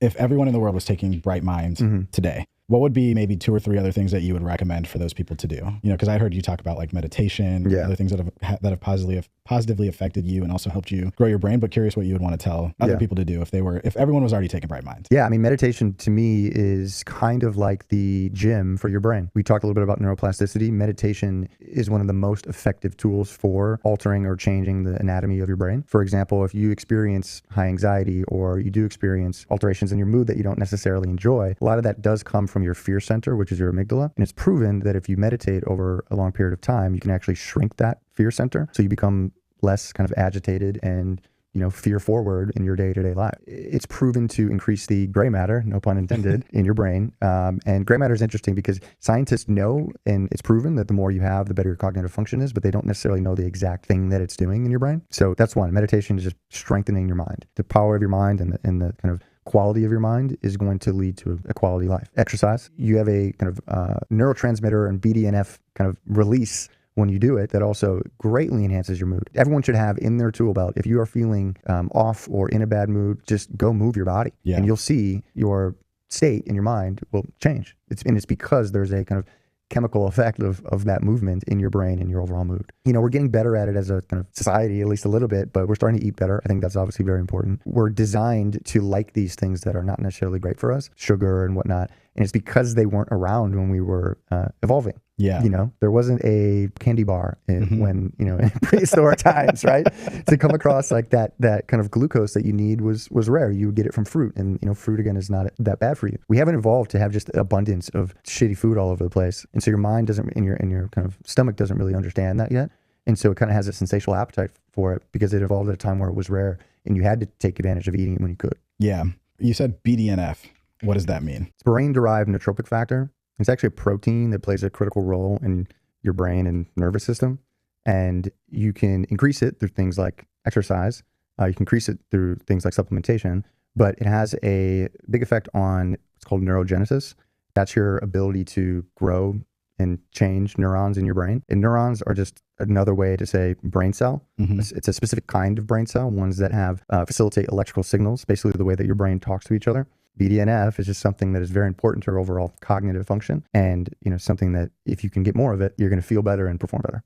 if everyone in the world was taking Bright Mind today, what would be maybe 2 or 3 other things that you would recommend for those people to do? You know, because I heard you talk about like meditation, other things that have positively affected you and also helped you grow your brain. But curious what you would want to tell other people to do if everyone was already taking Bright Mind. Yeah, I mean, meditation to me is kind of like the gym for your brain. We talked a little bit about neuroplasticity. Meditation is one of the most effective tools for altering or changing the anatomy of your brain. For example, if you experience high anxiety or you do experience alterations in your mood that you don't necessarily enjoy, a lot of that does come from your fear center, which is your amygdala. And it's proven that if you meditate over a long period of time, you can actually shrink that fear center. So you become less kind of agitated and, you know, fear forward in your day-to-day life. It's proven to increase the gray matter, no pun intended, in your brain. And gray matter is interesting because scientists know, and it's proven that the more you have, the better your cognitive function is, but they don't necessarily know the exact thing that it's doing in your brain. So that's one. Meditation is just strengthening your mind. The power of your mind and the kind of quality of your mind is going to lead to a quality life. Exercise, you have a kind of neurotransmitter and BDNF kind of release when you do it that also greatly enhances your mood. Everyone should have in their tool belt, if you are feeling off or in a bad mood, just go move your body and you'll see your state in your mind will change. It's because there's a kind of chemical effect of that movement in your brain and your overall mood. You know, we're getting better at it as a kind of society, at least a little bit, but we're starting to eat better. I think that's obviously very important. We're designed to like these things that are not necessarily great for us, sugar and whatnot. And it's because they weren't around when we were evolving. Yeah. You know, there wasn't a candy bar when, you know, in prehistoric times, right? To come across like that kind of glucose that you need was rare. You would get it from fruit, and, you know, fruit again is not that bad for you. We haven't evolved to have just abundance of shitty food all over the place. And so your mind doesn't, in your kind of stomach doesn't really understand that yet. And so it kind of has a sensational appetite for it because it evolved at a time where it was rare and you had to take advantage of eating it when you could. Yeah. You said BDNF. What does that mean? It's brain-derived nootropic factor. It's actually a protein that plays a critical role in your brain and nervous system. And you can increase it through things like exercise. You can increase it through things like supplementation, but it has a big effect on what's called neurogenesis. That's your ability to grow and change neurons in your brain. And neurons are just another way to say brain cell. It's a specific kind of brain cell, ones that have facilitate electrical signals, basically the way that your brain talks to each other. BDNF is just something that is very important to our overall cognitive function. And, you know, something that if you can get more of it, you're going to feel better and perform better.